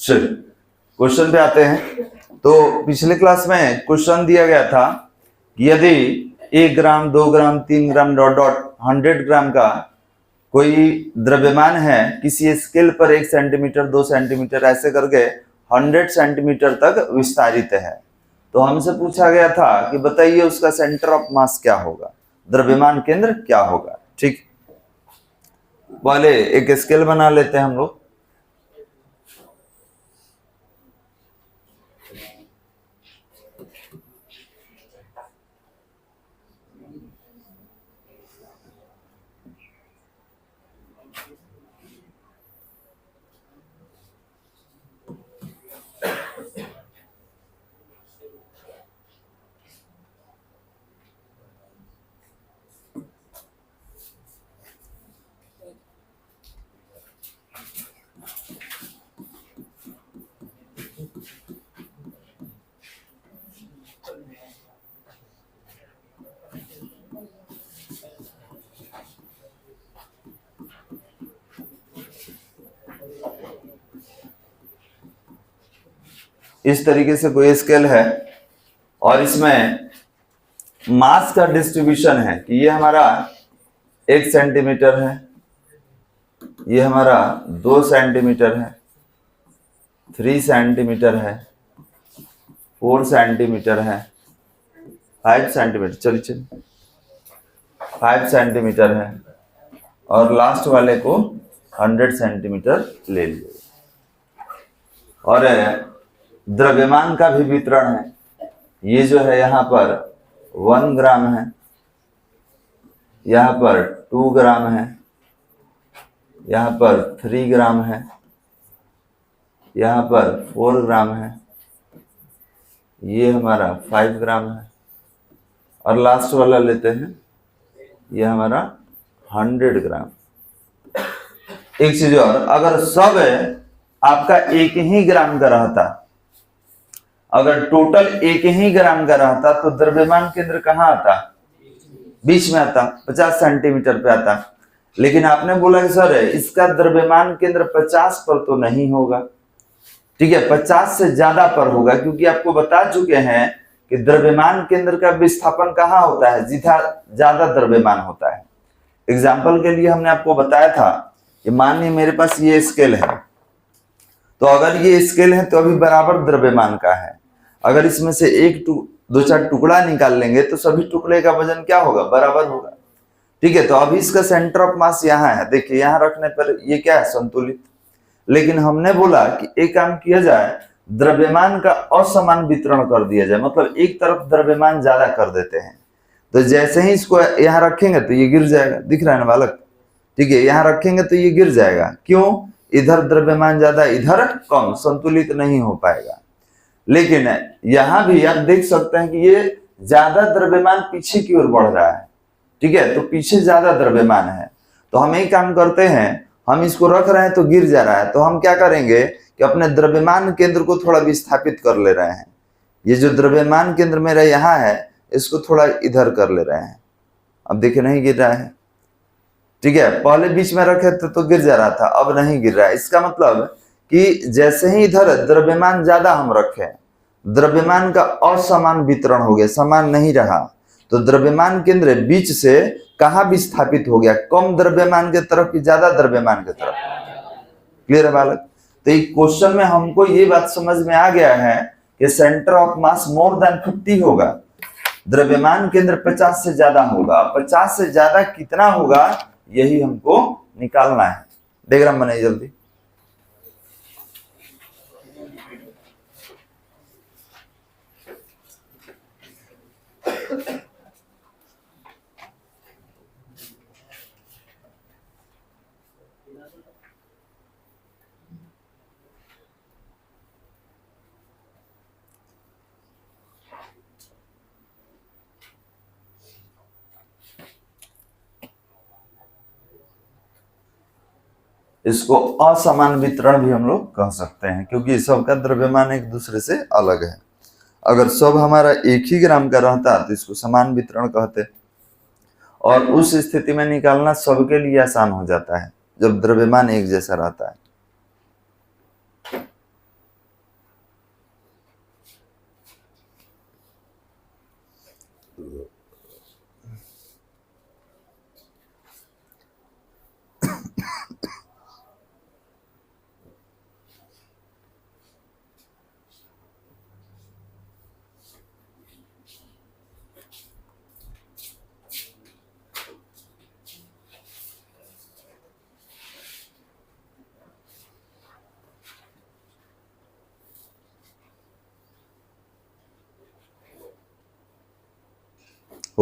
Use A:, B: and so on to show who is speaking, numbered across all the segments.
A: चलिए क्वेश्चन पे आते हैं। तो पिछले क्लास में क्वेश्चन दिया गया था कि यदि 1 ग्राम 2 ग्राम 3 ग्राम डॉट डॉट 100 ग्राम का कोई द्रव्यमान है किसी स्केल पर 1 सेंटीमीटर 2 सेंटीमीटर ऐसे करके 100 सेंटीमीटर तक विस्तारित है, तो हमसे पूछा गया था कि बताइए उसका सेंटर ऑफ मास क्या होगा, द्रव्यमान केंद्र क्या होगा। ठीक, पहले एक स्केल बना लेते हैं हम लोग। इस तरीके से कोई स्केल है और इसमें मास का डिस्ट्रीब्यूशन है कि ये हमारा 1 सेंटीमीटर है, ये हमारा 2 सेंटीमीटर है, 3 सेंटीमीटर है, 4 सेंटीमीटर है, 5 सेंटीमीटर, चलिए 5 सेंटीमीटर है और लास्ट वाले को 100 सेंटीमीटर ले लीजिए। और द्रव्यमान का भी वितरण है। ये जो है यहाँ पर 1 ग्राम है, यहाँ पर 2 ग्राम है, यहाँ पर 3 ग्राम है, यहाँ पर 4 ग्राम है, ये हमारा 5 ग्राम है और लास्ट वाला लेते हैं, ये हमारा 100 ग्राम। एक चीज और, अगर सब आपका 1 ही ग्राम का रहता, अगर टोटल 1 ही ग्राम का रहता तो द्रव्यमान केंद्र कहाँ आता, बीच में आता, 50 सेंटीमीटर पे आता। लेकिन आपने बोला कि सर इसका द्रव्यमान केंद्र 50 पर तो नहीं होगा। ठीक है, 50 से ज्यादा पर होगा, क्योंकि आपको बता चुके हैं कि द्रव्यमान केंद्र का विस्थापन कहाँ होता है, जितना ज्यादा द्रव्यमान होता है। एग्जाम्पल के लिए हमने आपको बताया था कि मानिए मेरे पास ये स्केल है, तो अगर ये स्केल है तो अभी बराबर द्रव्यमान का है। अगर इसमें से 1-2-4 टुकड़ा निकाल लेंगे तो सभी टुकड़े का वजन क्या होगा, बराबर होगा। ठीक है, तो अभी इसका सेंटर ऑफ मास यहाँ है, देखिए यहाँ रखने पर ये क्या है, संतुलित। लेकिन हमने बोला कि एक काम किया जाए, द्रव्यमान का असमान वितरण कर दिया जाए, मतलब एक तरफ द्रव्यमान ज्यादा कर देते हैं। तो जैसे ही इसको यहाँ रखेंगे तो ये गिर जाएगा, दिख रहा है ना बालक। ठीक है, यहाँ रखेंगे तो ये गिर जाएगा, क्यों, इधर द्रव्यमान ज्यादा इधर कम, संतुलित नहीं हो पाएगा। लेकिन यहां भी आप देख सकते हैं कि ये ज्यादा द्रव्यमान पीछे की ओर बढ़ रहा है। ठीक है, तो पीछे ज्यादा द्रव्यमान है, तो हम एक काम करते हैं, हम इसको रख रहे हैं तो गिर जा रहा है, तो हम क्या करेंगे कि अपने द्रव्यमान केंद्र को थोड़ा विस्थापित कर ले रहे हैं। ये जो द्रव्यमान केंद्र मेरा यहाँ है इसको थोड़ा इधर कर ले रहे हैं। अब देखिए नहीं गिर रहा है। ठीक है, पहले बीच में रखे थे तो गिर जा रहा था, अब नहीं गिर रहा है। इसका मतलब कि जैसे ही इधर द्रव्यमान ज्यादा हम रखें, द्रव्यमान का असमान वितरण हो गया, समान नहीं रहा, तो द्रव्यमान केंद्र बीच से कहां विस्थापित हो गया, कम द्रव्यमान के तरफ की ज्यादा द्रव्यमान के तरफ। क्लियर है बालक। तो एक क्वेश्चन में हमको ये बात समझ में आ गया है कि centre of mass more than 50 होगा, द्रव्यमान केंद्र 50 से ज्यादा होगा। 50 से ज्यादा कितना होगा यही हमको निकालना है। डायग्राम बनाइए जल्दी। इसको असमान वितरण भी हम लोग कह सकते हैं, क्योंकि सबका द्रव्यमान एक दूसरे से अलग है। अगर सब हमारा 1 ही ग्राम का रहता तो इसको समान वितरण कहते, और उस स्थिति में निकालना सबके लिए आसान हो जाता है जब द्रव्यमान एक जैसा रहता है।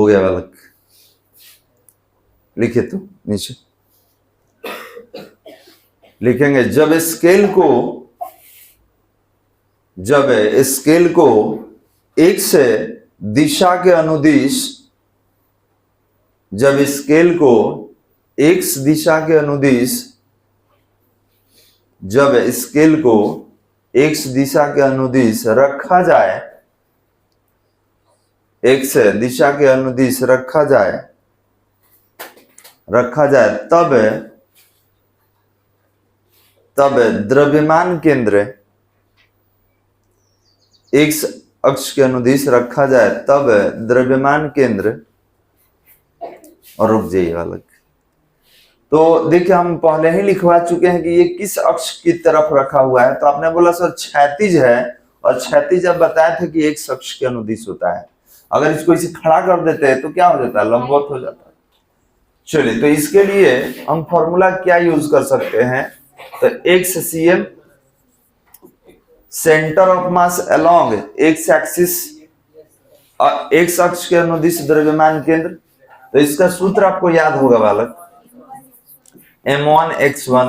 A: हो गया बालक, लिखे तो नीचे लिखेंगे जब स्केल को x दिशा के अनुदिश, जब स्केल को x दिशा के अनुदिश, जब स्केल को x दिशा के अनुदिश रखा जाए, x दिशा के अनुदिश रखा जाए तब द्रव्यमान केंद्र x अक्ष के अनुदिश रखा जाए तब द्रव्यमान केंद्र, और रुक जाइए बालक। तो देखिए हम पहले ही लिखवा चुके हैं कि ये किस अक्ष की तरफ रखा हुआ है, तो आपने बोला सर क्षैतिज है, और क्षैतिज जब बताए थे कि x अक्ष के अनुदिश होता है। अगर इसको इसे खड़ा कर देते हैं तो क्या हो जाता है, लंबवत हो जाता है। चलिए, तो इसके लिए हम फॉर्मूला क्या यूज कर सकते हैं, तो XCM centre of mass along x axis, x अक्ष के अनुदिश द्रव्यमान केंद्र। तो इसका सूत्र आपको याद होगा बालक, m1x1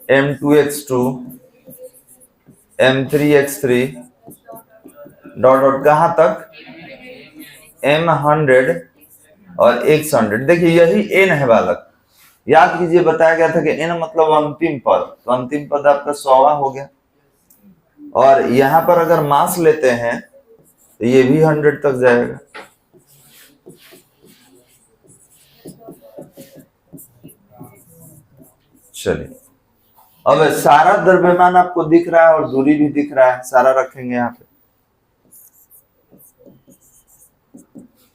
A: m2x2 m3x3 dot dot कहां तक, m100 और x100। देखिए यही n है बालक, याद कीजिए बताया गया था कि n मतलब अंतिम पद, तो अंतिम पद आपका 100वां हो गया। और यहां पर अगर मास लेते हैं तो ये भी 100 तक जाएगा। चलिए, अब सारा द्रव्यमान आपको दिख रहा है और दूरी भी दिख रहा है, सारा रखेंगे यहाँ पे।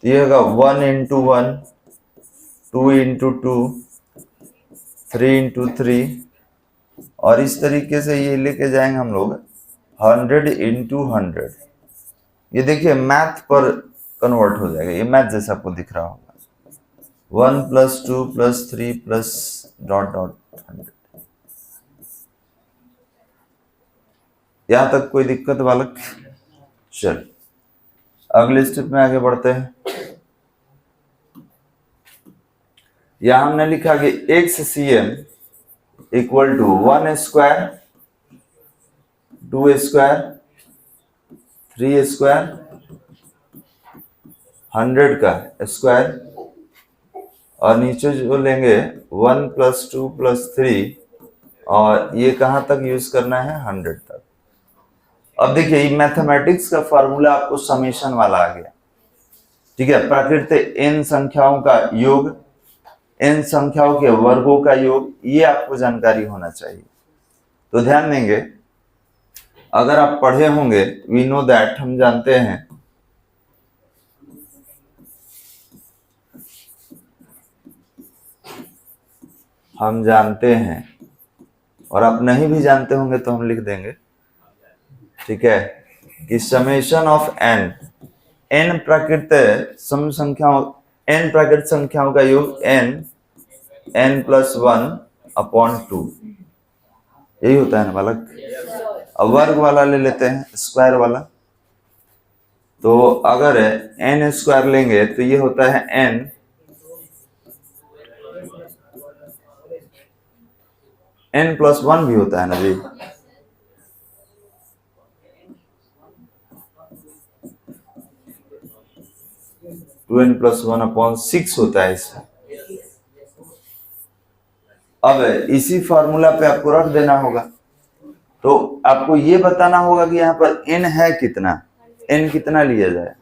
A: तो ये होगा 1 into 1, 2 into 2, 3 into 3, और इस तरीके से ये लेके जाएंगे हम लोग 100 into 100। ये देखिए मैथ पर कन्वर्ट हो जाएगा, ये मैथ जैसा आपको दिख रहा होगा, 1 + 2 + 3 + डॉट डॉट 100। यहां तक कोई दिक्कत बालक? चल अगले स्टेप में आगे बढ़ते हैं। यहां हमने लिखा कि XCM equal to 1 square, 2 square, 3 square, 100 का स्क्वायर, और नीचे जो लेंगे 1 + 2 + 3, और ये कहां तक यूज करना है, 100 तक। अब देखिए ये मैथमेटिक्स का फॉर्मूला आपको समेशन वाला आ गया, ठीक है। प्राकृतिक n संख्याओं का योग, n संख्याओं के वर्गों का योग, ये आपको जानकारी होना चाहिए। तो ध्यान देंगे, अगर आप पढ़े होंगे, वी नो दैट, हम जानते हैं, और आप नहीं भी जानते होंगे तो हम लिख देंगे, ठीक है, कि समेशन ऑफ n प्राकृतिक सम संख्याओं, n प्राकृतिक संख्याओं का योग n + 1/2, यही होता है ना बालक। अब वर्ग वाला ले लेते हैं, स्क्वायर वाला। तो अगर n स्क्वायर लेंगे तो ये होता है n + 1 भी होता है ना जी, टू n + 1/6 होता है इसमें। अब इसी फॉर्मूला पे आपको रख देना होगा, तो आपको ये बताना होगा कि यहाँ पर n है कितना, n कितना लिया जाए।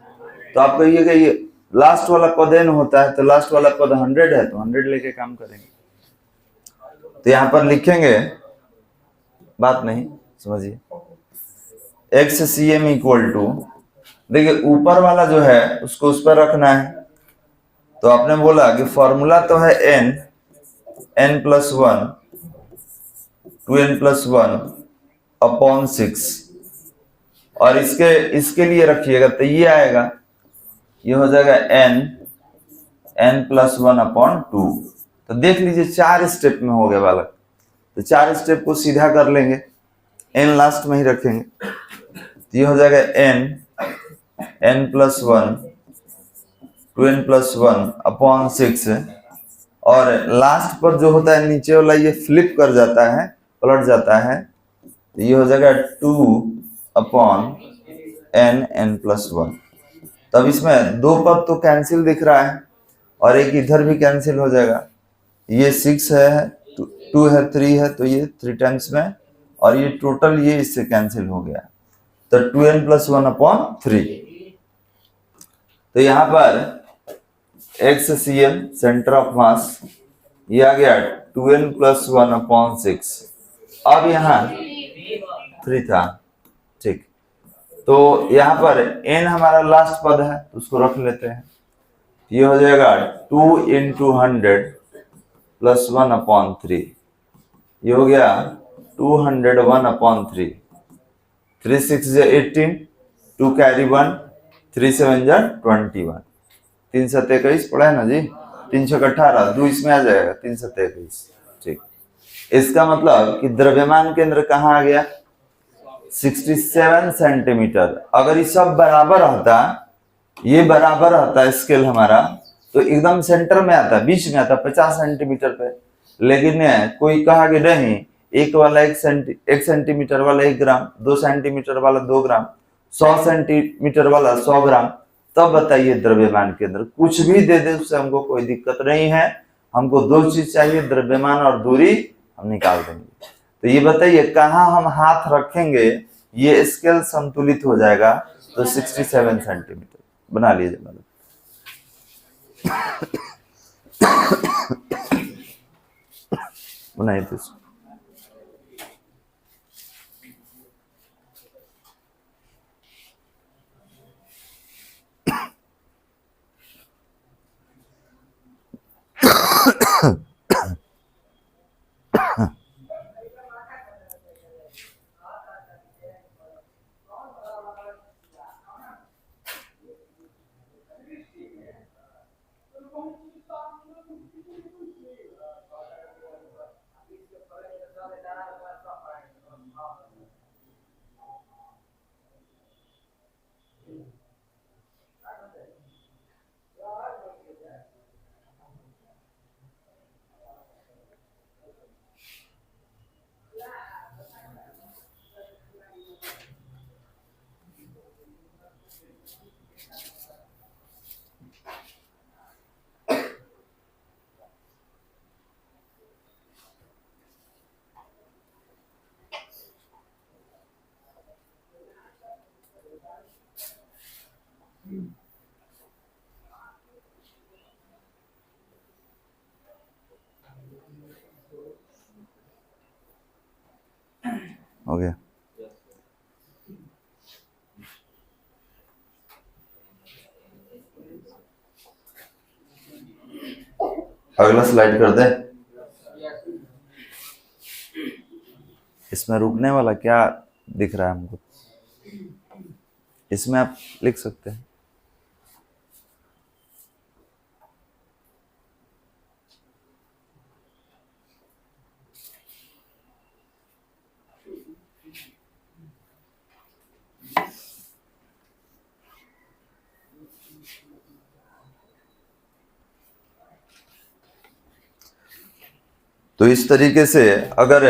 A: तो आप कहिएगा ये लास्ट वाला पद n होता है, तो लास्ट वाला पद 100 है, तो 100 लेके काम करेंगे। तो यहाँ पर लिखेंगे, बात नहीं समझिए, XCM इक्वल टू, देखिए ऊपर वाला जो है उसको उस पर रखना है। तो आपने बोला कि फॉर्मूला तो है n + 1, 2n + 1/6, और इसके लिए रखिएगा तो ये आएगा, ये हो जाएगा n + 1/2। तो देख लीजिए 4 स्टेप में हो गया बालक। तो 4 स्टेप को सीधा कर लेंगे, n लास्ट में ही रखेंगे, तो ये हो जाएगा n + 1 2n+1/6, और लास्ट पर जो होता है नीचे वाला ये फ्लिप कर जाता है, पलट जाता है, तो ये हो जाएगा 2/n+1। तब इसमें दो पद तो कैंसिल दिख रहा है और एक इधर भी कैंसिल हो जाएगा। ये 6 है, 2 है, 3 है, तो ये 3 टाइम्स में, और ये टोटल ये इससे कैंसिल हो गया, तो 2n+1/3। तो यहाँ पर XCM सेंटर ऑफ मास ये आ गया 2n+1/6। अब यहाँ 3 था, ठीक। तो यहाँ पर n हमारा लास्ट पद है, तो उसको रख लेते हैं। ये हो जाएगा 2 × 100+1/3। ये हो गया 201/3। 3 6 18, 2 कैरी 1, 3 7 21, 3 7 21 पढ़ा है ना जी, 3 6 18, 2 इसमें आ जाएगा, 3 7 21, ठीक। इसका मतलब कि द्रव्यमान केंद्र कहाँ आ गया, 67 सेंटीमीटर। अगर ये सब बराबर होता, ये बराबर होता स्केल हमारा, तो एकदम सेंटर में आता, बीच में आता 50 सेंटीमीटर पे। लेकिन कोई कहा कि नहीं, एक वाला 1 सेंटीमीटर वाला 1 ग्राम, 2 सेंटीमीटर वाला 2 ग्राम, 100 सेंटीमीटर वाला 100 ग्राम। तब बताइए द्रव्यमान केंद्र कुछ भी दे दे, उससे हमको कोई दिक्कत नहीं है। हमको दो चीज चाहिए, द्रव्यमान और दूरी, हम निकाल देंगे। तो ये बताइए कहाँ हम हाथ रखेंगे ये स्केल संतुलित हो जाएगा, तो 67 सेंटीमीटर बना लीजिए। मतलब बनाइए तो हो गया। अगला स्लाइड कर दे। इसमें रुकने वाला क्या दिख रहा है हमको, इसमें आप लिख सकते हैं। तो इस तरीके से अगर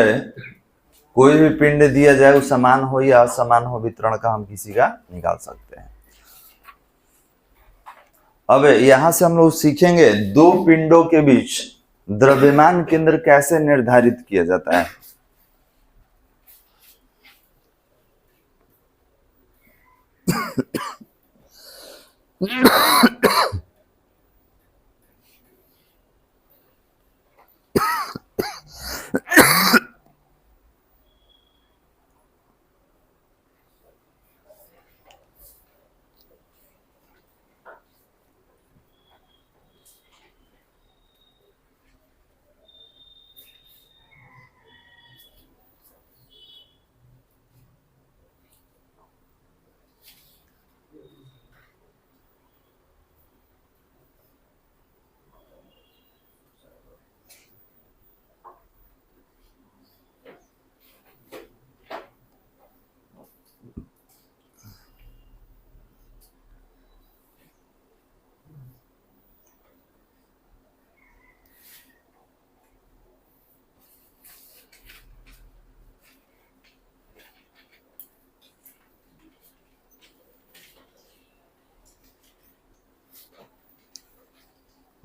A: कोई भी पिंड दिया जाए, वो समान हो या असमान हो, वितरण का हम किसी का निकाल सकते हैं। अब यहां से हम लोग सीखेंगे दो पिंडों के बीच द्रव्यमान केंद्र कैसे निर्धारित किया जाता है।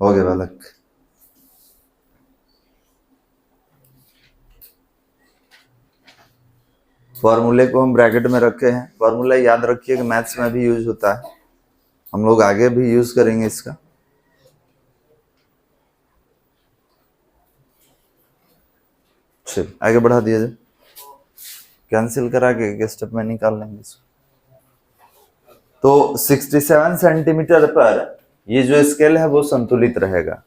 A: हो गया बालक। फॉर्मूले को हम ब्रैकेट में रखे हैं। फॉर्मूला याद रखिए कि मैथ्स में भी यूज होता है, हम लोग आगे भी यूज करेंगे इसका। चल आगे बढ़ा दिया जाए, कैंसिल करा के स्टेप में निकाल लेंगे इसको। तो 67 सेंटीमीटर पर ये जो स्केल है वो संतुलित रहेगा।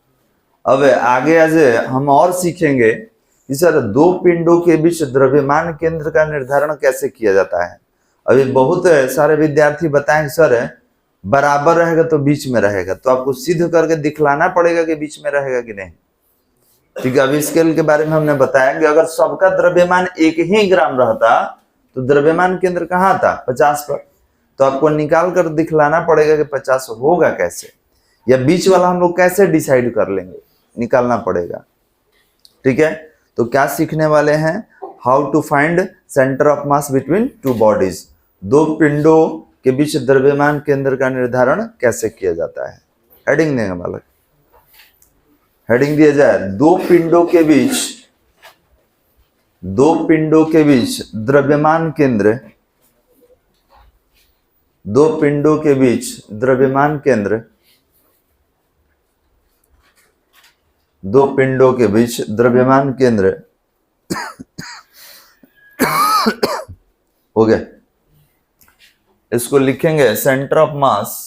A: अब आगे आज हम और सीखेंगे कि सर दो पिंडों के बीच द्रव्यमान केंद्र का निर्धारण कैसे किया जाता है। अभी बहुत सारे विद्यार्थी बताएं सर बराबर रहेगा तो बीच में रहेगा, तो आपको सिद्ध करके दिखलाना पड़ेगा कि बीच में रहेगा कि नहीं। ठीक है, अभी स्केल के बारे में हमने बताया कि अगर सबका द्रव्यमान 1 ही ग्राम रहता तो द्रव्यमान केंद्र कहाँ था, 50 पर। तो आपको निकाल कर दिखलाना पड़ेगा कि 50 होगा कैसे, या बीच वाला हम लोग कैसे डिसाइड कर लेंगे, निकालना पड़ेगा। ठीक है, तो क्या सीखने वाले हैं, how to find centre of mass between two bodies. दो पिंडों के बीच द्रव्यमान केंद्र का निर्धारण कैसे किया जाता है। हेडिंग देंगे बालक, हेडिंग दिया जाए दो पिंडों के बीच द्रव्यमान केंद्र, दो पिंडों के बीच द्रव्यमान केंद्र, दो पिंडों के बीच द्रव्यमान केंद्र हो गया। इसको लिखेंगे centre of mass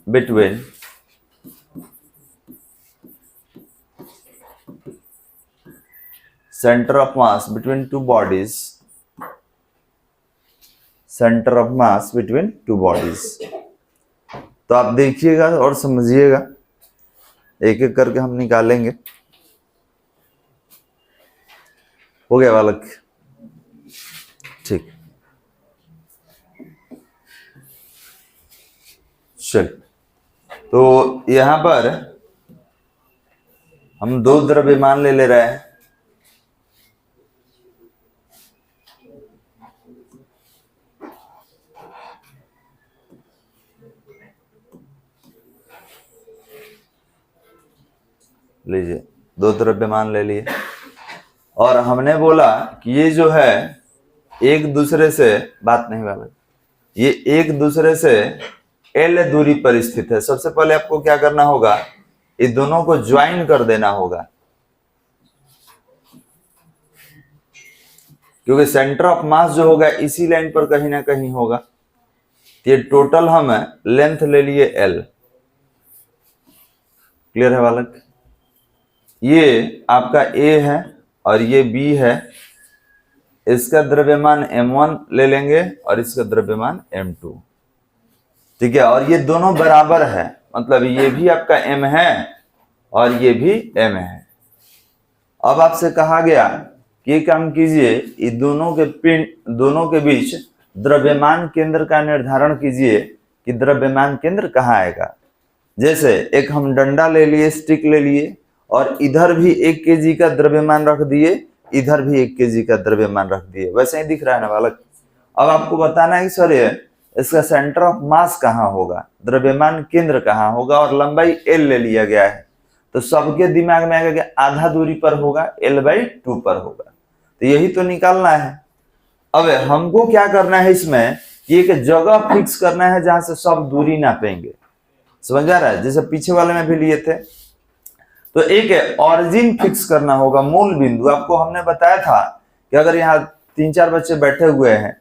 A: between centre of mass between two bodies, centre of mass between two bodies. तो आप देखिएगा और समझिएगा, एक एक करके हम निकालेंगे। हो गया बालक, ठीक। चल, तो यहां पर हम दो द्रव्यमान ले रहे हैं। लीजिए, दो द्रव्यमान ले लिए और हमने बोला कि ये जो है एक दूसरे से, बात नहीं वाला, ये एक दूसरे से L दूरी पर स्थित है। सबसे पहले आपको क्या करना होगा, ये दोनों को ज्वाइन कर देना होगा, क्योंकि सेंटर ऑफ मास जो होगा इसी लाइन पर कहीं ना कहीं होगा। ये टोटल हम लेंथ ले लिए L। क्लियर है बालक, ये आपका A है और ये B है। इसका द्रव्यमान M1 ले लेंगे और इसका द्रव्यमान M2। ठीक है, और ये दोनों बराबर है, मतलब ये भी आपका M है और ये भी M है। अब आपसे कहा गया कि ये काम कीजिए, ये दोनों के बीच द्रव्यमान केंद्र का निर्धारण कीजिए कि द्रव्यमान केंद्र कहाँ आएगा। जैसे एक हम डंडा ले लिए, स्टिक ले लिए और इधर भी 1 kg का द्रव्यमान रख दिए, इधर भी 1 kg का द्रव्यमान रख दिए। वैसे ही दिख रहा है ना बालक। अब आपको बताना है कि सर इसका सेंटर ऑफ मास कहाँ होगा, द्रव्यमान केंद्र कहाँ होगा, और लंबाई L ले लिया गया है। तो सबके दिमाग में आएगा कि आधा दूरी पर होगा, L/2 पर होगा। तो यही तो निकालना है। अब हमको क्या करना है इसमें, कि एक जगह फिक्स करना है जहां से सब दूरी नापेंगे। समझ आ रहा है, जैसे पीछे वाले में भी लिए थे। तो एक ऑरिजिन फिक्स करना होगा, मूल बिंदु। आपको हमने बताया था कि अगर यहाँ 3-4 बच्चे बैठे हुए हैं,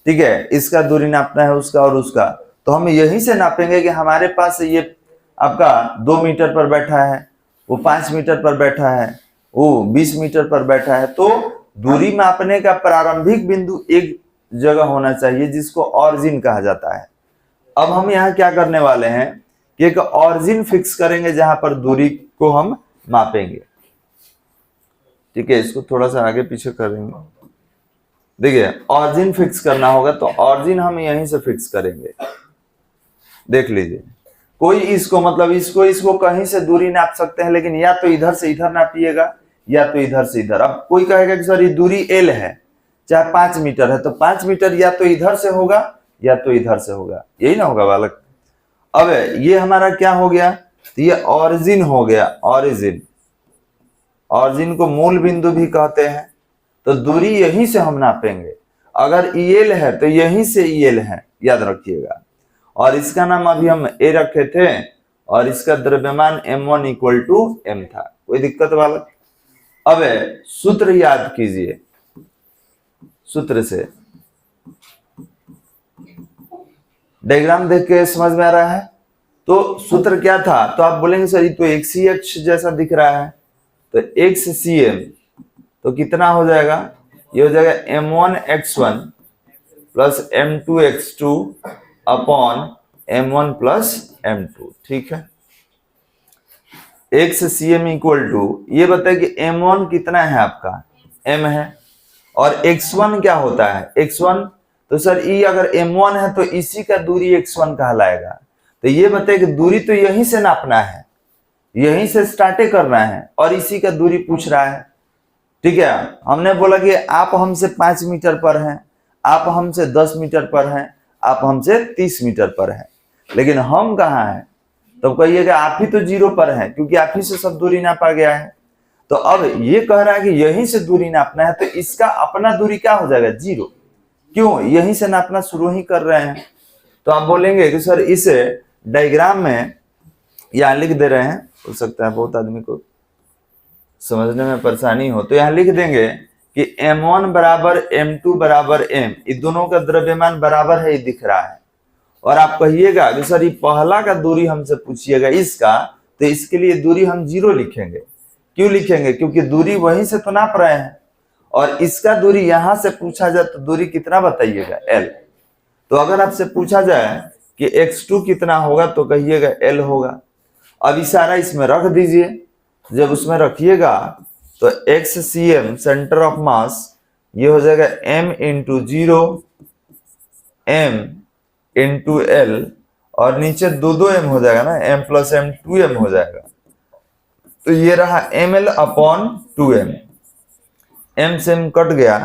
A: ठीक है, इसका दूरी नापना है, उसका और उसका, तो हम यहीं से नापेंगे कि हमारे पास ये आपका 2 मीटर पर बैठा है, वो 5 मीटर पर बैठा है, वो 20 मीटर पर बैठा है। तो दूरी मापने का प्रारंभिक बिंदु एक जगह होना चाहिए जिसको ऑरिजिन कहा जाता है। अब हम यहाँ क्या करने वाले हैं कि एक ऑरिजिन फिक्स करेंगे जहां पर दूरी को हम मापेंगे। ठीक है, इसको थोड़ा सा आगे पीछे करेंगे। देखिए, ऑरिजिन फिक्स करना होगा तो ऑरिजिन हम यहीं से फिक्स करेंगे। देख लीजिए, कोई इसको मतलब इसको कहीं से दूरी नाप सकते हैं, लेकिन या तो इधर से इधर नापिएगा या तो इधर से इधर। अब कोई कहेगा कि सर ये दूरी L है, चाहे 5 मीटर है, तो 5 मीटर या तो इधर से होगा या तो इधर से होगा, यही ना होगा बालक। अब ये हमारा क्या हो गया, तो ये ऑरिजिन हो गया, ऑरिजिन। ऑरिजिन को मूल बिंदु भी कहते हैं। तो दूरी यहीं से हम नापेंगे, अगर EL है तो यहीं से EL है, याद रखिएगा। और इसका नाम अभी हम A रखे थे, और इसका द्रव्यमान m1 इक्वल टू m था। कोई दिक्कत बालक? अब सूत्र याद कीजिए, सूत्र से डायग्राम देख के समझ में आ रहा है। तो सूत्र क्या था, तो आप बोलेंगे सर ये तो एक सी अक्ष जैसा दिख रहा है, तो x cm तो कितना हो जाएगा, ये हो जाएगा m1x1 plus m2x2 upon m1 plus m2। ठीक है, x cm इक्वल टू, ये बताए कि m1 कितना है आपका, m है, और x1 क्या होता है, x1, तो सर ये अगर m1 है तो इसी का दूरी x1 कहलाएगा। तो ये बताए कि दूरी तो यहीं से नापना है, यहीं से स्टार्ट करना है, और इसी का दूरी पूछ रहा है। ठीक है, हमने बोला कि आप हमसे 5 मीटर पर हैं, आप हमसे 10 मीटर पर हैं, आप हमसे 30 मीटर पर हैं, लेकिन हम कहाँ हैं, तो कहिएगा आप ही तो 0 पर हैं, क्योंकि आप ही से सब दूरी नापा गया है। तो अब ये कह रहा है कि यहीं से दूरी नापना है, तो इसका अपना दूरी क्या हो जाएगा, 0। क्यों, यहीं से नापना शुरू ही कर रहे हैं। तो आप बोलेंगे कि सर इस डायग्राम में यहां लिख दे रहे हैं, हो सकता है बहुत आदमी को समझने में परेशानी हो, तो यहां लिख देंगे कि m1 बराबर m2 बराबर m, ये दोनों का द्रव्यमान बराबर है, ये दिख रहा है। और आप कहिएगा कि सर ये पहला का दूरी हमसे पूछिएगा इसका, तो इसके लिए दूरी हम 0 लिखेंगे। क्यों लिखेंगे, क्योंकि दूरी वहीं से तो नाप रहे हैं, और इसका दूरी यहां से पूछा जाए तो दूरी कितना बताइएगा, L। तो अगर आपसे पूछा जाए कि x2 कितना होगा, तो कहिएगा L होगा। अब इशारा इसमें रख दीजिए, जब उसमें रखिएगा तो x cm सेंटर ऑफ मास, ये हो जाएगा m into 0 m into L, और नीचे दो m हो जाएगा ना, m प्लस m 2m हो जाएगा। तो ये रहा ml अपॉन 2m, m से m कट गया,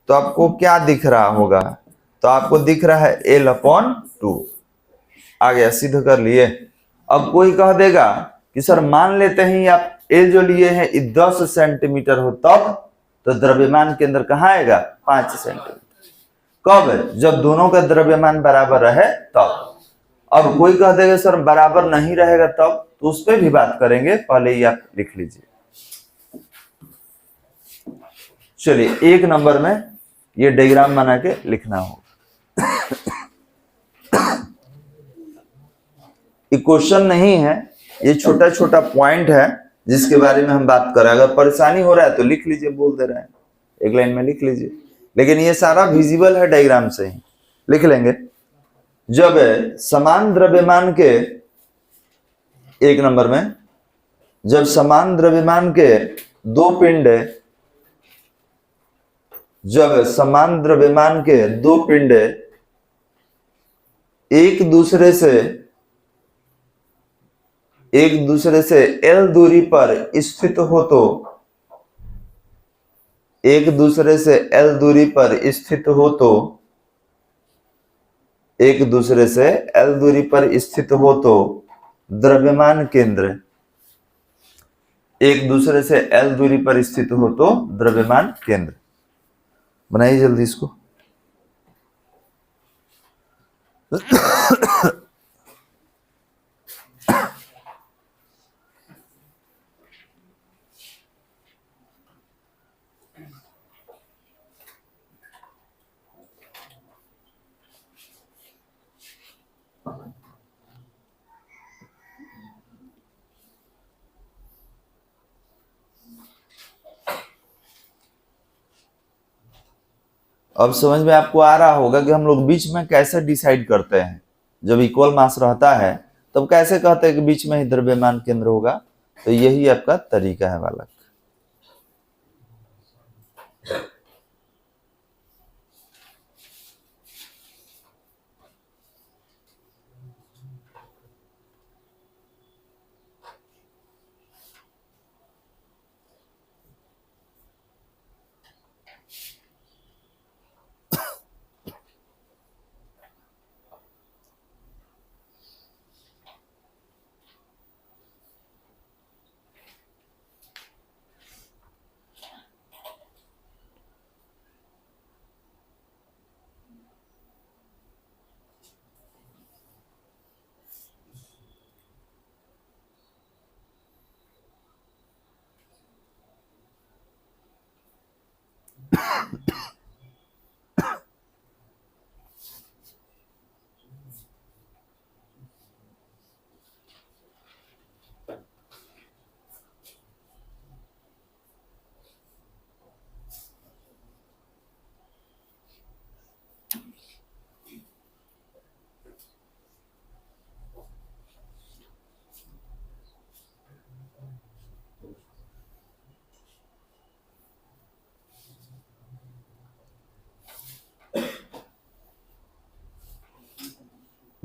A: तो आपको क्या दिख रहा होगा, तो आपको दिख रहा है L अपॉन 2। आ गया, सिद्ध कर लिए। अब कोई कह देगा कि सर मान लेते हैं आप L जो लिए हैं 10 सेंटीमीटर हो, तब तो द्रव्यमान के अंदर कहाँ आएगा, 5 सेंटीमीटर। कब, जब दोनों का द्रव्यमान बराबर रहे तब। अब कोई कह देगा सर बराबर नहीं रहेगा तब, तो उस पर भी बात करेंगे, पहले ही आप लिख लीजिए। चलिए 1 नंबर में ये डायग्राम बना के लिखना होगा। ये क्वेश्चन नहीं है, ये छोटा छोटा पॉइंट है जिसके बारे में हम बात कर रहे हैं। अगर परेशानी हो रहा है तो लिख लीजिए, बोल दे रहे हैं, एक लाइन में लिख लीजिए, लेकिन ये सारा विजिबल है, डायग्राम से ही लिख लेंगे। जब समान द्रव्यमान के, 1 नंबर में, जब समान द्रव्यमान के दो पिंड, जब समान द्रव्यमान के दो पिंड एक दूसरे से L दूरी पर स्थित हो, तो एक दूसरे से L दूरी पर स्थित हो, तो एक दूसरे से L दूरी पर स्थित हो, तो द्रव्यमान केंद्र, एक दूसरे से L दूरी पर स्थित हो तो द्रव्यमान केंद्र। बनाइए जल्दी इसको। अब समझ में आपको आ रहा होगा कि हम लोग बीच में कैसे डिसाइड करते हैं। जब इक्वल मास रहता है तब कैसे कहते हैं कि बीच में ही द्रव्यमान केंद्र होगा, तो यही आपका तरीका है बालक।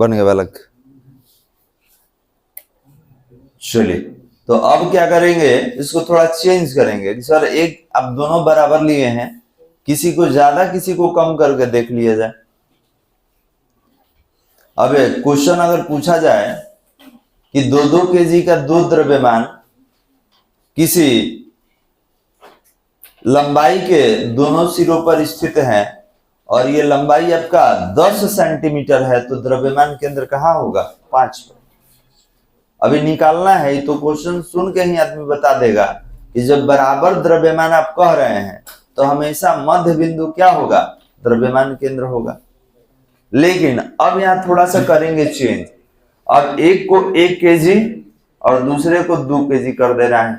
A: बन गया बालक। चलिए, तो अब क्या करेंगे, इसको थोड़ा चेंज करेंगे कि सर एक अब दोनों बराबर लिए हैं, किसी को ज्यादा किसी को कम करके देख लिया जाए। अब क्वेश्चन अगर पूछा जाए कि 2-2 केजी का दो द्रव्यमान किसी लंबाई के दोनों सिरों पर स्थित है और ये लंबाई आपका 10 सेंटीमीटर है, तो द्रव्यमान केंद्र कहाँ होगा? 5 पर। अभी निकालना है, तो क्वेश्चन सुन के ही आदमी बता देगा कि जब बराबर द्रव्यमान आप कह रहे हैं तो हमेशा मध्य बिंदु क्या होगा? द्रव्यमान केंद्र होगा। लेकिन अब यहां थोड़ा सा करेंगे चेंज। अब एक को 1 केजी और दूसरे को 2 केजी कर दे रहा है।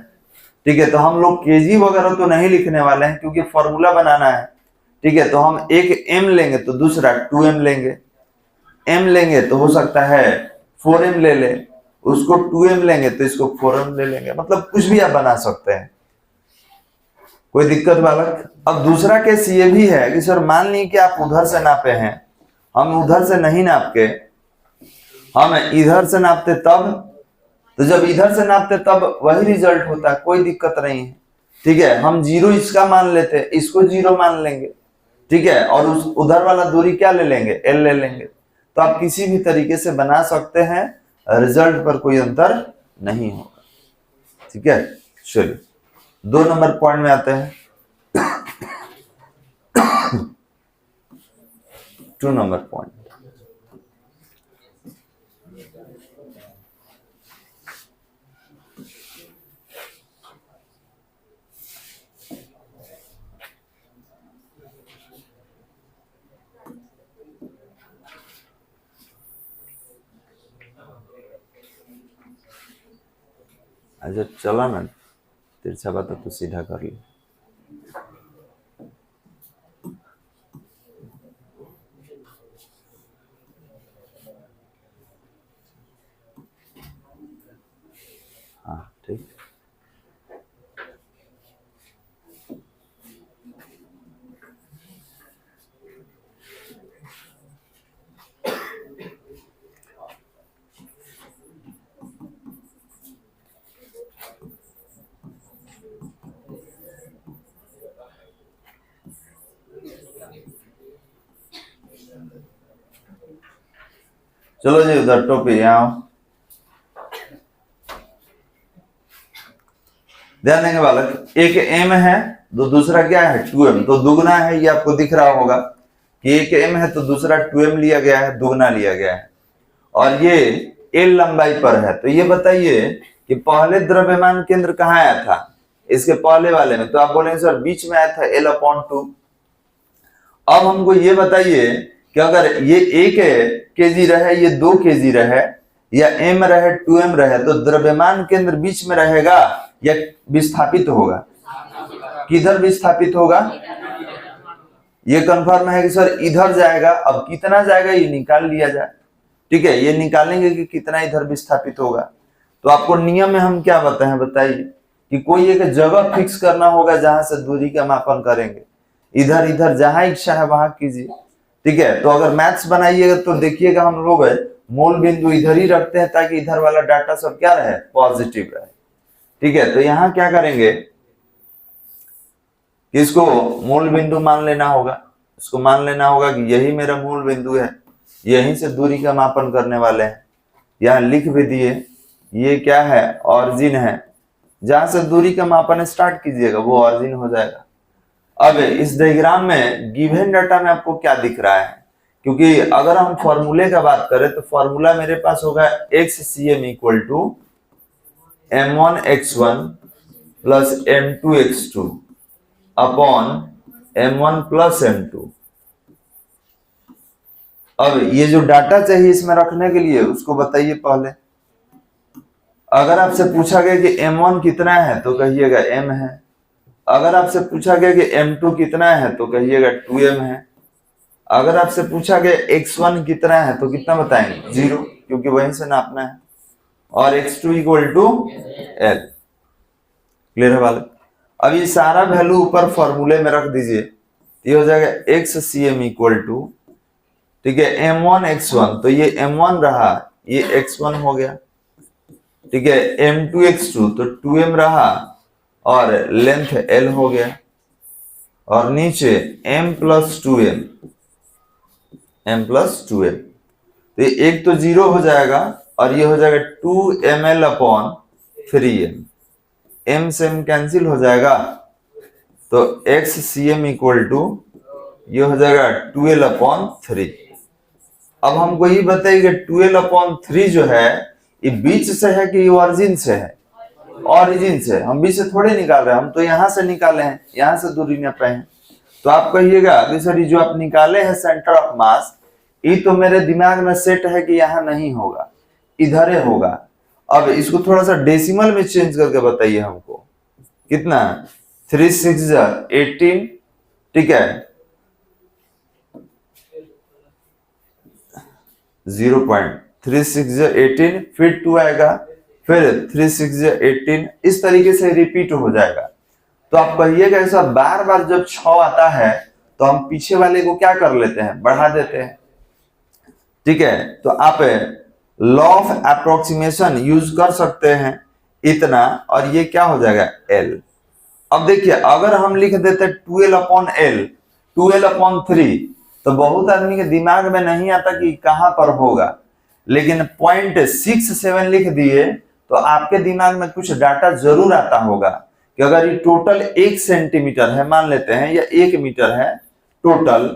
A: ठीक है, तो हम लोग केजी वगैरह तो नहीं लिखने वाले हैं क्योंकि फॉर्मूला बनाना है। ठीक है, तो हम एक m लेंगे तो दूसरा 2m लेंगे। m लेंगे तो हो सकता है 4m ले ले, उसको 2m लेंगे तो इसको 4m ले लेंगे। मतलब कुछ भी आप बना सकते हैं, कोई दिक्कत बालक? अब दूसरा केस ये भी है कि सर मान ली कि आप उधर से नापे हैं, हम उधर से नहीं नाप के हम इधर से नापते तब, तो जब इधर से नापते तब वही रिजल्ट होता, कोई दिक्कत नहीं है। ठीक है, हम 0 इसका मान लेते, इसको 0 मान लेंगे। ठीक है, और उस उधर वाला दूरी क्या ले लेंगे? L ले लेंगे। तो आप किसी भी तरीके से बना सकते हैं, रिजल्ट पर कोई अंतर नहीं होगा। ठीक है, चलिए 2 नंबर पॉइंट में आते हैं। 2 नंबर पॉइंट, अच्छा चला ना तिरछा बात तो सीधा कर ली। हाँ ठीक, चलो जी उधर टोपी आओ। ध्यान देंगे बालक, एक m है तो दूसरा क्या है? 2m, तो दुगना है, ये आपको दिख रहा होगा कि एक m है तो दूसरा 2m लिया गया है, दुगना लिया गया है, और ये l लंबाई पर है। तो ये बताइए कि पहले द्रव्यमान केंद्र कहाँ आया था? इसके पहले वाले में। तो आप बोलेंगे सर बीच में आया था L/2। अब हमको ये बताइए कि अगर ये 1 केजी रहे, ये 2 केजी रहे, या m रहे 2m रहे, तो द्रव्यमान केंद्र बीच में रहेगा या विस्थापित होगा? किधर विस्थापित होगा? ये कंफर्म है कि सर इधर जाएगा। अब कितना जाएगा ये निकाल लिया जाए। ठीक है, ये निकालेंगे कि कितना इधर विस्थापित होगा। तो आपको नियम में हम क्या बताएं, बताइए कि कोई एक जगह फिक्स करना होगा जहां से दूरी का मापन करेंगे। इधर इधर जहां इच्छा है वहां कीजिए। ठीक है, तो अगर मैथ्स बनाइएगा तो देखिएगा हम लोग मूल बिंदु इधर ही रखते हैं ताकि इधर वाला डाटा सब क्या रहे? पॉजिटिव रहे। ठीक है, तो यहां क्या करेंगे कि इसको मूल बिंदु मान लेना होगा। इसको मान लेना होगा कि यही मेरा मूल बिंदु है, यहीं से दूरी का मापन करने वाले हैं। यहां लिख भी दिए, ये क्या है? ऑरिजिन है। जहां से दूरी का मापन स्टार्ट कीजिएगा वो ऑरिजिन हो जाएगा। अब इस डायग्राम में गिवन डाटा में आपको क्या दिख रहा है? क्योंकि अगर हम फॉर्मूले का बात करें तो फॉर्मूला मेरे पास होगा XCM equal to M1x1 plus M2x2 upon M1 plus M2। अब ये जो डाटा चाहिए इसमें रखने के लिए उसको बताइए पहले। अगर आपसे पूछा गया कि M1 कितना है तो कहिएगा M है। अगर आपसे पूछा गया कि M2 कितना है तो कहिएगा 2M है। अगर आपसे पूछा गया x1 कितना है तो कितना बताएंगे? 0, क्योंकि वहीं से नापना है। और x2 equal to L। Clear है बालक? अब ये सारा वैल्यू ऊपर फॉर्मूले में रख दीजिए, ये हो जाएगा XCM इक्वल टू ठीक है, m1 x1, तो ये m1 रहा, ये x1 हो गया। ठीक है, m2 x2, तो 2m रहा और लेंथ l हो गया। और नीचे m plus 2m, m plus 2m, तो ये एक तो 0 हो जाएगा और ये हो जाएगा 2ml अपॉन 3m, m से m कैंसिल हो जाएगा, तो xcm इक्वल टू ये हो जाएगा 2l अपॉन 3। अब हमको ये बताइए कि 2l अपॉन 3 जो है ये बीच से है कि ऑरिजिन से है? ऑरिजिन से। हम बीच से थोड़े निकाल रहे हैं, हम तो यहां से निकाले हैं, यहां से दूरी नापे हैं। तो आप कहिएगा कि सर ये जो आप निकाले हैं सेंटर ऑफ मास, ये तो मेरे दिमाग में सेट है कि यहां नहीं होगा, इधर ही होगा। अब इसको थोड़ा सा डेसिमल में चेंज करके बताइए हमको। कितना? 3 6 18, ठीक है, 0.36 18, फिर 2 आएगा, फिर 3 6 18, इस तरीके से रिपीट हो जाएगा। तो आप कहिएगा ऐसा बार बार जब 6 आता है तो हम पीछे वाले को क्या कर लेते हैं? बढ़ा देते हैं। ठीक है, तो आप लॉ ऑफ अप्रोक्सीमेशन यूज कर सकते हैं इतना, और ये क्या हो जाएगा? L। अब देखिए अगर हम लिख देते 2l upon l, 2l upon 3, तो बहुत आदमी के दिमाग में नहीं आता कि कहां पर होगा, लेकिन 0.67 लिख दिए तो आपके दिमाग में कुछ डाटा जरूर आता होगा कि अगर ये टोटल 1 सेंटीमीटर है मान लेते हैं, या 1 मीटर है टोटल,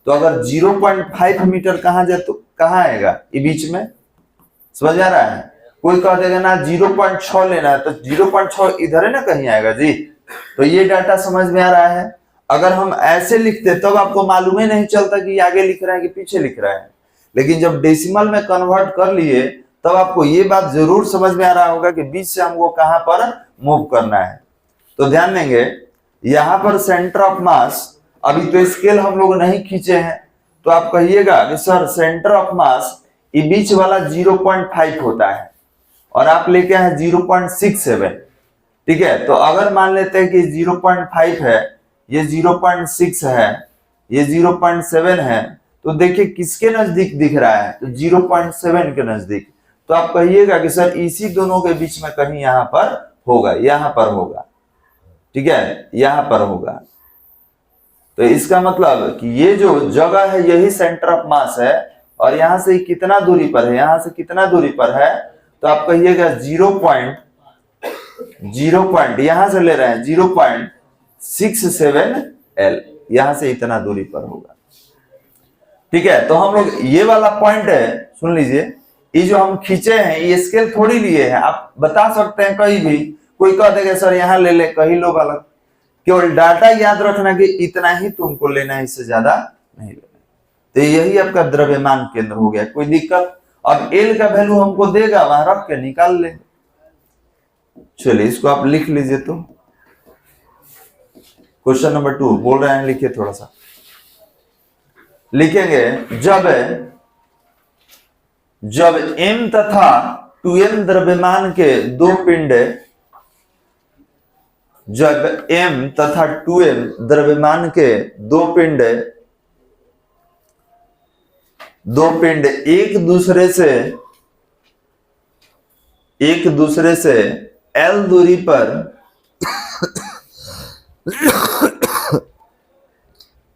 A: तो अगर 0.5 मीटर कहां जाए तो कहां आएगा? ये बीच में। समझ आ रहा है? कोई कह देगा ना 0.6 लेना है, तो 0.6 इधर है ना कहीं आएगा जी। तो ये डाटा समझ में आ रहा है। अगर हम ऐसे लिखते तब आपको मालूम ही नहीं चलता कि आगे लिख रहा है कि पीछे लिख रहा है, लेकिन जब डेसिमल में कन्वर्ट कर लिए तब आपको ये बात जरूर समझ में आ रहा होगा कि बीच से हमको कहां पर मूव करना है। तो ध्यान देंगे, यहां पर सेंटर ऑफ मास, अभी तो स्केल हम लोग नहीं खींचे हैं, तो आप कहिएगा कि सर सेंटर ऑफ मास ये बीच वाला 0.5 होता है और आप लेके आए 0.67। ठीक है, तो अगर मान लेते हैं कि 0.5 है, ये 0.6 है, ये 0.7 है, तो देखिए किसके नजदीक दिख रहा है? तो 0.7 के नजदीक। तो आप कहिएगा कि सर इसी दोनों के बीच में कहीं यहां पर होगा, यहां पर होगा। ठीक है, यहां पर होगा। तो इसका मतलब कि ये जो जगह है यही सेंटर ऑफ मास है, और यहां से कितना दूरी पर है? यहां से कितना दूरी पर है? तो आप कहिएगा 0. यहां से ले रहे हैं 0.67 L, यहां से इतना दूरी पर होगा। ठीक है, तो हम लोग ये वाला पॉइंट है, सुन लीजिए, ये जो हम खींचे हैं ये स्केल थोड़ी लिए हैं, आप बता सकते हैं कहीं भी। कोई कह देगा सर यहां ले ले, कहीं लो गलत। केवल डाटा याद रखना कि इतना ही तुमको लेना है, इससे ज्यादा नहीं लेना। तो यही आपका द्रव्यमान केंद्र हो गया, कोई दिक्कत? अब एल का वैल्यू हमको देगा, वहां रख के निकाल ले। चलिए इसको आप लिख लीजिए। तो क्वेश्चन नंबर 2 बोल रहे हैं, लिखिए थोड़ा सा। लिखेंगे जब m तथा 2m द्रव्यमान के दो पिंड, जब m तथा 2m द्रव्यमान के दो पिंड एक दूसरे से L दूरी पर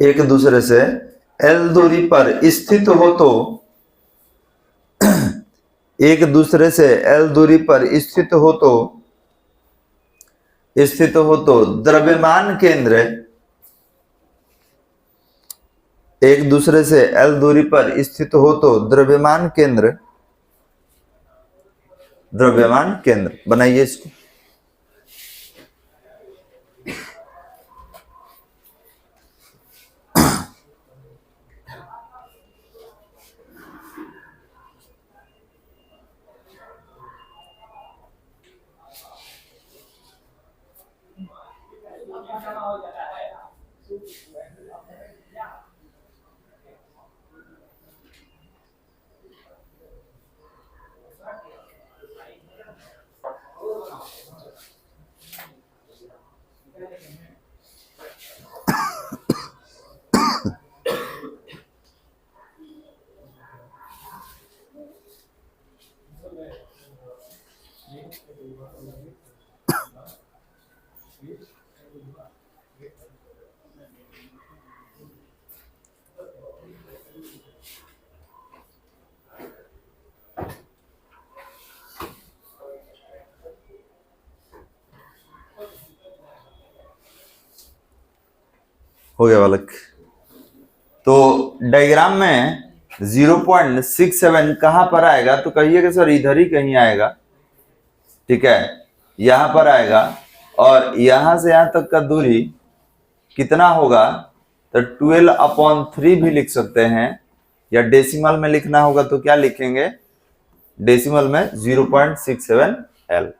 A: एक दूसरे से L दूरी पर स्थित हो तो एक दूसरे से L दूरी पर स्थित हो तो द्रव्यमान केंद्र, एक दूसरे से L दूरी पर स्थित हो तो द्रव्यमान केंद्र बनाइए इसको। हो गया बालक। तो डायग्राम में 0.67 कहां पर आएगा? तो कहिएगा सर इधर ही कहीं आएगा, ठीक है, यहां पर आएगा। और यहां से यहां तक का दूरी कितना होगा? तो 12/3 भी लिख सकते हैं, या डेसिमल में लिखना होगा तो क्या लिखेंगे? डेसिमल में 0.67 L।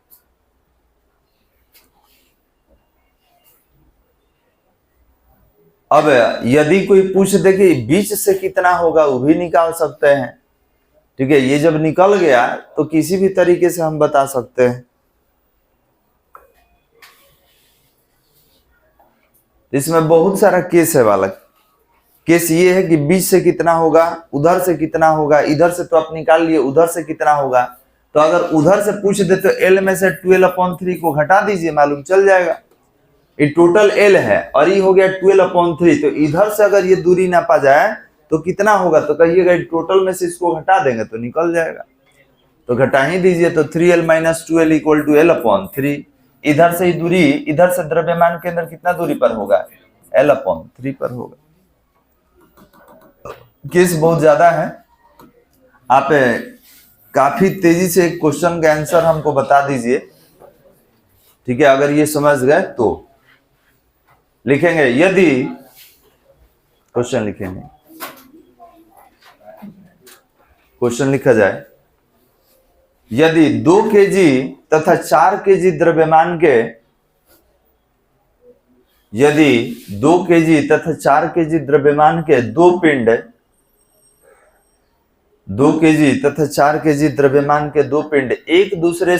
A: अब यदि कोई पूछ दे कि बीच से कितना होगा, वो भी निकाल सकते हैं, ठीक है। ये जब निकल गया तो किसी भी तरीके से हम बता सकते हैं। इसमें बहुत सारा केस है बालक। केस ये है कि बीच से कितना होगा, उधर से कितना होगा, इधर से तो आप निकाल लिए, उधर से कितना होगा। तो अगर उधर से पूछ दे तो L में से 12/3 को घटा दीजिए, मालूम चल जाएगा। ये टोटल L है और ये हो गया 12/3। तो इधर से अगर ये दूरी नापा जाए तो कितना होगा? तो कहिएगा टोटल में से इसको घटा देंगे तो निकल जाएगा। तो घटा ही दीजिए, तो 3L - 2L = L/3। इधर से ही दूरी, इधर से द्रव्यमान के अंदर कितना दूरी पर होगा? L/3 पर होगा। केस बहुत ज्यादा है। आप काफी तेजी से क्वेश्चन का आंसर हमको बता दीजिए, ठीक है। अगर ये समझ गए तो लिखेंगे, यदि क्वेश्चन लिखेंगे, क्वेश्चन लिखा जाए, यदि 2 kg तथा 4 kg द्रव्यमान के, यदि 2 kg तथा 4 kg द्रव्यमान के दो पिंड, 2 kg तथा 4 kg द्रव्यमान के दो पिंड एक दूसरे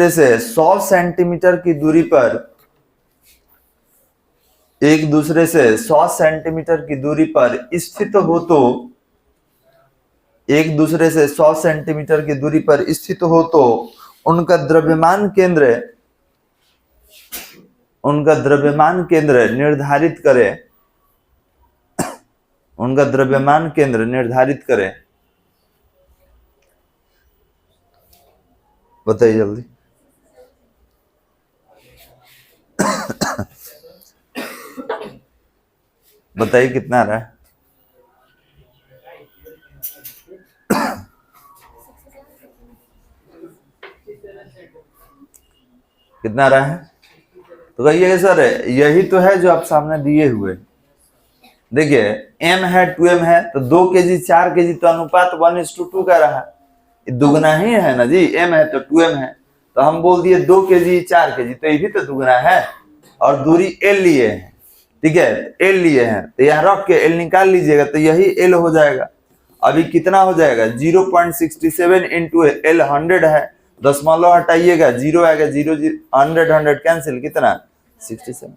A: से 100 सेंटीमीटर की दूरी पर, एक दूसरे से 100 सेंटीमीटर की दूरी पर स्थित हो तो, एक दूसरे से 100 सेंटीमीटर की दूरी पर स्थित हो तो उनका द्रव्यमान केंद्र निर्धारित करें, उनका द्रव्यमान केंद्र निर्धारित करें। बताइए जल्दी। बताइए कितना आ रहा है? कितना आ रहा है? तो कहिए सर यही तो है जो आप सामने दिए हुए। देखिए m है 2m है, तो 2 kg 4 kg तो अनुपात 1:2 का रहा, दुगना ही है ना जी। m है तो 2m है, तो हम बोल दिए 2 kg 4 kg, तो ये भी तो दुगना है। और दूरी L लिए है, ठीक है, L लिए हैं, तो यहाँ रख के L निकाल लीजिएगा तो यही L हो जाएगा। अभी कितना हो जाएगा? 0.67 इंटू L 100 है, दशमलव हटाइएगा 0 आएगा, 0 100 कैंसिल, कितना? 67।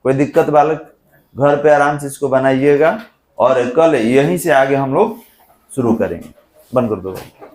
A: कोई दिक्कत बालक? घर पे आराम से इसको बनाइएगा और कल यहीं से आगे हम लोग शुरू करेंगे। बंद कर दो भाई।